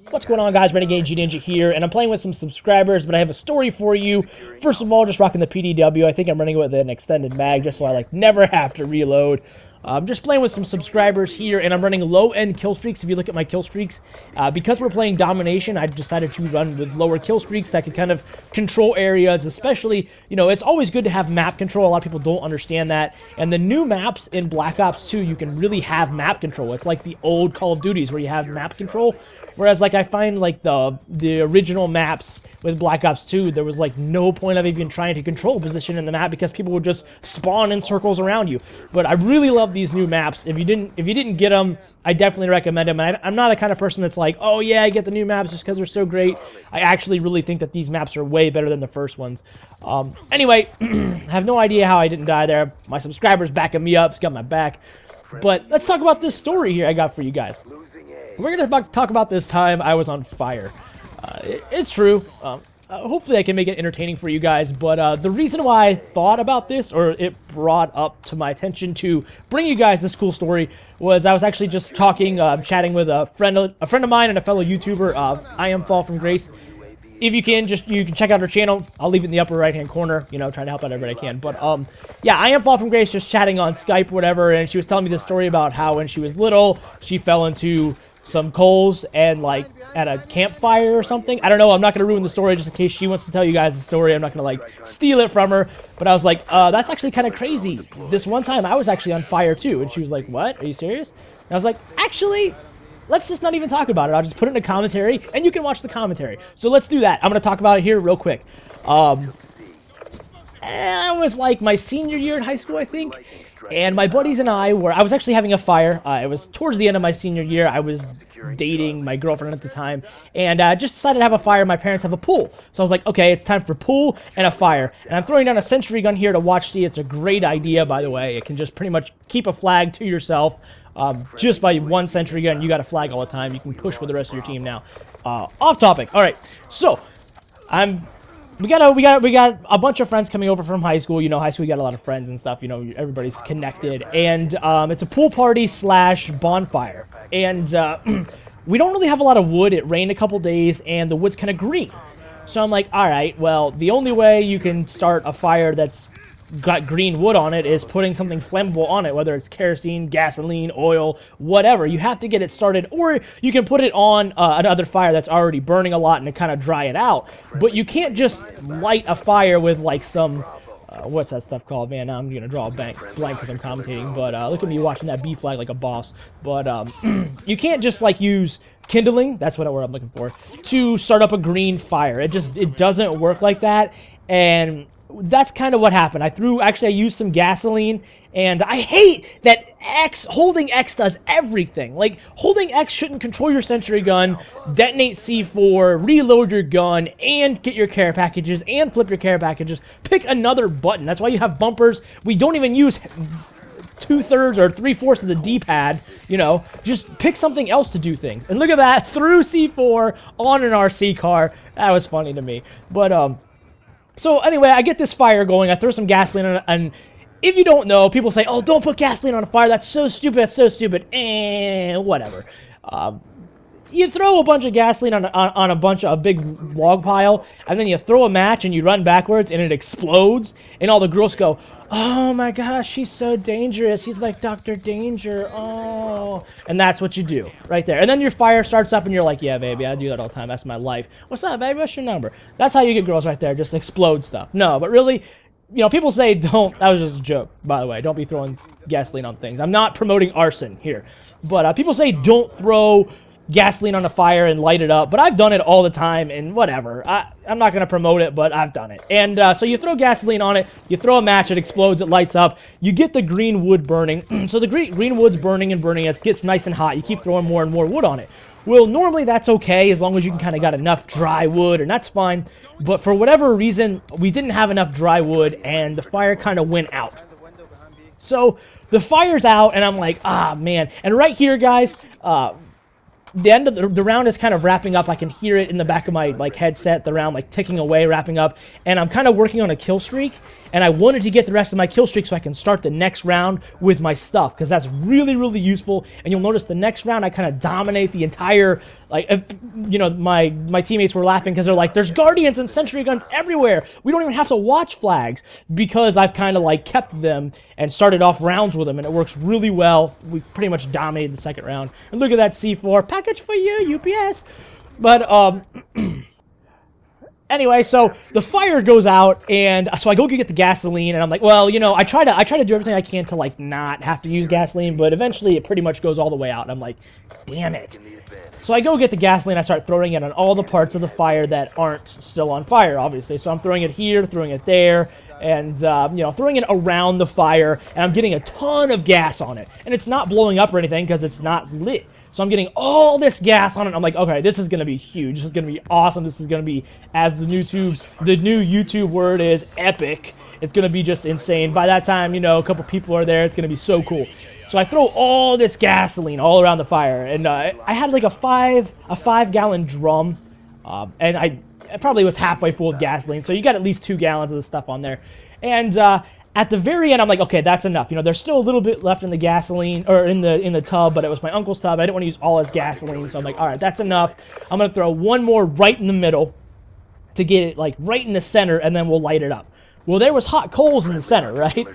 What's going on, guys? RenegadeGNinja here, and I'm playing with some subscribers, but I have a story for you. First of all, just rocking the PDW. I think I'm running with an extended mag just so I never have to reload. I'm just playing with some subscribers here, and I'm running low-end kill streaks. If you look at my kill streaks, because we're playing domination, I've decided to run with lower kill streaks that can kind of control areas, especially, you know, it's always good to have map control. A lot of people don't understand that, and the new maps in Black Ops 2, you can really have map control. It's like the old Call of Duties where you have map control. Whereas, I find, the original maps with Black Ops 2, there was, no point of even trying to control position in the map because people would just spawn in circles around you. But I really love these new maps. If you didn't get them, I definitely recommend them. And I'm not the kind of person that's like, oh, yeah, I get the new maps just because they're so great. I actually really think that these maps are way better than the first ones. Anyway, I have no idea how I didn't die there. My subscriber's backing me up. He's got my back. But let's talk about this story here I got for you guys. We're going to talk about this time I was on fire. It's true. Hopefully I can make it entertaining for you guys, but the reason why I thought about this, or it brought up to my attention to bring you guys this cool story, was I was actually just talking, chatting with a friend of mine and a fellow YouTuber, I Am Fall from Grace. If you can, you can check out her channel. I'll leave it in the upper right-hand corner, you know, trying to help out everybody I can. But, yeah, I Am Fall from Grace, just chatting on Skype, whatever, and she was telling me this story about how when she was little, she fell into some coals and, at a campfire or something. I don't know, I'm not going to ruin the story just in case she wants to tell you guys the story. I'm not going to, steal it from her. But I was like, that's actually kind of crazy. This one time, I was actually on fire, too. And she was like, what? Are you serious? And I was like, actually, let's just not even talk about it. I'll just put it in a commentary, and you can watch the commentary. So let's do that. I'm going to talk about it here real quick. It was my senior year in high school, I think. And my buddies and I was actually having a fire. It was towards the end of my senior year. I was dating my girlfriend at the time. And just decided to have a fire. My parents have a pool. So I was like, okay, it's time for pool and a fire. And I'm throwing down a sentry gun here to watch see. It's a great idea, by the way. It can just pretty much keep a flag to yourself. Just by one sentry gun, you got a flag all the time. You can push with the rest of your team now. Off topic. All right. So, we got a bunch of friends coming over from high school. You know, high school, you got a lot of friends and stuff. You know, everybody's connected. And it's a pool party / bonfire. And we don't really have a lot of wood. It rained a couple days, and the wood's kind of green. So I'm like, all right, well, the only way you can start a fire that's got green wood on it is putting something flammable on it, whether it's kerosene, gasoline, oil, whatever. You have to get it started, or you can put it on another fire that's already burning a lot and kind of dry it out. But you can't just light a fire with some what's that stuff called? Man, now I'm gonna draw a blank because I'm commentating, but look at me watching that B flag like a boss. But you can't just use kindling, that's what word I'm looking for, to start up a green fire. It doesn't work like that. And that's kind of what happened. I used some gasoline, and I hate that holding X does everything. Holding X shouldn't control your sentry gun, detonate C4, reload your gun, and get your care packages, and flip your care packages. Pick another button. That's why you have bumpers. We don't even use 2/3 or 3/4 of the D-pad, you know. Just pick something else to do things. And look at that, through C4 on an RC car. That was funny to me. But, so anyway, I get this fire going, I throw some gasoline on it, and if you don't know, people say, oh, don't put gasoline on a fire, that's so stupid, whatever. You throw a bunch of gasoline on a big log pile, and then you throw a match and you run backwards and it explodes, and all the girls go, oh my gosh, she's so dangerous, he's like Dr. Danger, oh. And that's what you do, right there. And then your fire starts up and you're like, yeah, baby, I do that all the time, that's my life. What's up, baby, what's your number? That's how you get girls right there, just explode stuff. No, but really, you know, people say don't, that was just a joke, by the way, don't be throwing gasoline on things. I'm not promoting arson here. But people say don't throw gasoline on a fire and light it up, but I've done it all the time, and whatever. I'm not going to promote it, but I've done it. And so you throw gasoline on it, you throw a match, it explodes, it lights up, you get the green wood burning. So the green wood's burning and burning, it gets nice and hot, you keep throwing more and more wood on it. Well, normally that's okay, as long as you can kind of got enough dry wood, and that's fine. But for whatever reason, we didn't have enough dry wood, and the fire kind of went out. So the fire's out, and I'm like, ah, man. And right here, guys, the end of the round is kind of wrapping up. I can hear it in the back of my headset, the round ticking away, wrapping up, and I'm kind of working on a kill streak, and I wanted to get the rest of my kill streak so I can start the next round with my stuff, because that's really, really useful. And you'll notice the next round I kind of dominate the entire Like, you know, my teammates were laughing because they're like, there's guardians and sentry guns everywhere. We don't even have to watch flags, because I've kind of like kept them and started off rounds with them, and it works really well. We pretty much dominated the second round. And look at that C4 package for you, UPS. But anyway, so the fire goes out, and so I go get the gasoline, and I'm like, well, you know, I try to do everything I can to like not have to use gasoline, but eventually it pretty much goes all the way out, and I'm like, damn it. So I go get the gasoline, I start throwing it on all the parts of the fire that aren't still on fire, obviously. So I'm throwing it here, throwing it there, and, you know, throwing it around the fire, and I'm getting a ton of gas on it. And it's not blowing up or anything because it's not lit. So I'm getting all this gas on it. I'm like, okay, this is going to be huge. This is going to be awesome. This is going to be, as the new YouTube word is, epic. It's going to be just insane. By that time, you know, a couple people are there. It's going to be so cool. So I throw all this gasoline all around the fire, and I had like a 5-gallon drum, and I probably was halfway full of gasoline. So you got at least 2 gallons of the stuff on there, and at the very end, I'm like, okay, that's enough. You know, there's still a little bit left in the gasoline, or in the tub, but it was my uncle's tub. I didn't want to use all his gasoline, so I'm like, all right, that's enough. I'm gonna throw one more right in the middle to get it like right in the center, and then we'll light it up. Well, there was hot coals in the center, right?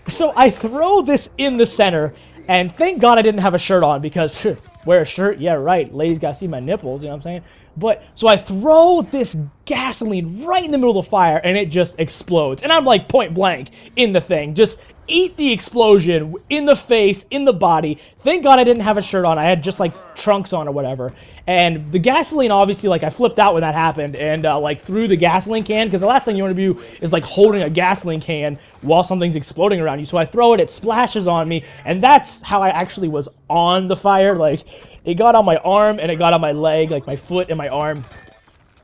So I throw this in the center, and thank God I didn't have a shirt on, because wear a shirt, yeah, right, ladies gotta see my nipples, you know what I'm saying? But, so I throw this gasoline right in the middle of the fire, and it just explodes. And I'm like point blank in the thing, just eat the explosion in the face, in the body. Thank God I didn't have a shirt on. I had just like trunks on or whatever. And the gasoline, obviously, like I flipped out when that happened, and like threw the gasoline can, because the last thing you want to do is like holding a gasoline can while something's exploding around you. So I throw it, it splashes on me, and that's how I actually was on the fire. Like, it got on my arm, and it got on my leg, like my foot and my arm.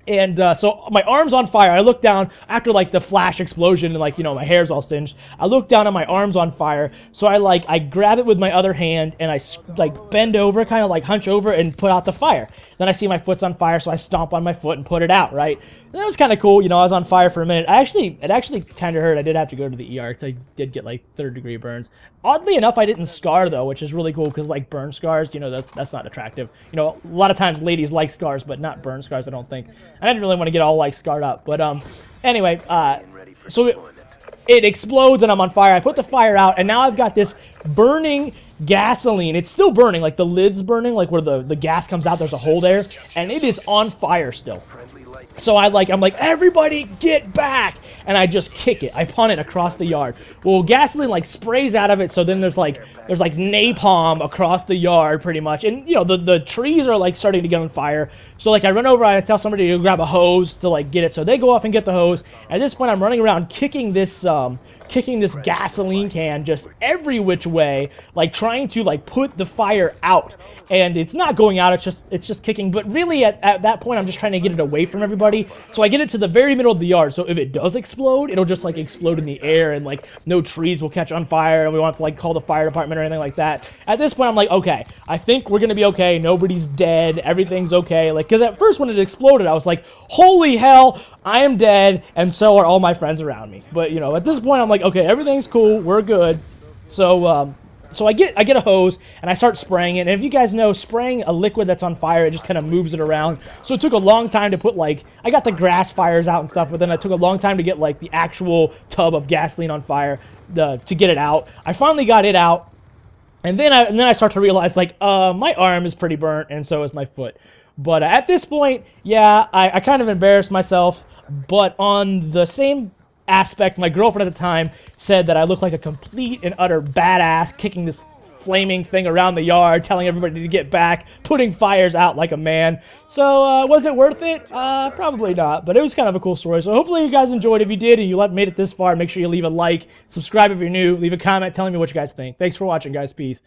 And so my arm's on fire. I look down after like the flash explosion, and like, you know, my hair's all singed. I look down and my arm's on fire. So I grab it with my other hand, and I like bend over, kind of like hunch over, and put out the fire. Then I see my foot's on fire, so I stomp on my foot and put it out, right? And that was kind of cool. You know, I was on fire for a minute. It actually kind of hurt. I did have to go to the ER because I did get like 3rd-degree burns. Oddly enough, I didn't scar though, which is really cool, because like burn scars, you know, that's not attractive. You know, a lot of times ladies like scars, but not burn scars, I don't think. I didn't really want to get all like scarred up, but anyway, so it explodes and I'm on fire. I put the fire out, and now I've got this burning gasoline. It's still burning, like the lid's burning, like where the gas comes out, there's a hole there, and it is on fire still. So I'm like, everybody get back! And I just kick it. I punt it across the yard. Well, gasoline like sprays out of it, so then there's like napalm across the yard pretty much. And you know, the trees are like starting to get on fire. So like I run over, I tell somebody to grab a hose to like get it. So they go off and get the hose. At this point, I'm running around kicking this gasoline can just every which way, like trying to like put the fire out. And it's not going out, it's just kicking. But really at that point, I'm just trying to get it away from everybody. So I get it to the very middle of the yard. So if it does explode, it'll just like explode in the air, and like no trees will catch on fire, and we won't have to like call the fire department or anything like that. At this point, I'm like, okay, I think we're gonna be okay. Nobody's dead. Everything's okay. Like, because at first when it exploded, I was like, holy hell, I am dead, and so are all my friends around me. But you know, at this point, I'm like, okay, everything's cool. We're good. So so I get a hose, and I start spraying it. And if you guys know, spraying a liquid that's on fire, it just kind of moves it around. So it took a long time to put, like, I got the grass fires out and stuff, but then it took a long time to get like the actual tub of gasoline on fire to get it out. I finally got it out, and then I start to realize, like, my arm is pretty burnt, and so is my foot. But at this point, yeah, I kind of embarrassed myself. But on the same aspect, my girlfriend at the time said that I look like a complete and utter badass, kicking this flaming thing around the yard, telling everybody to get back, putting fires out like a man. So was it worth it? Probably not, but it was kind of a cool story. So hopefully you guys enjoyed. If you did and you made it this far, make sure you leave a like, subscribe if you're new, leave a comment telling me what you guys think. Thanks for watching, guys. Peace.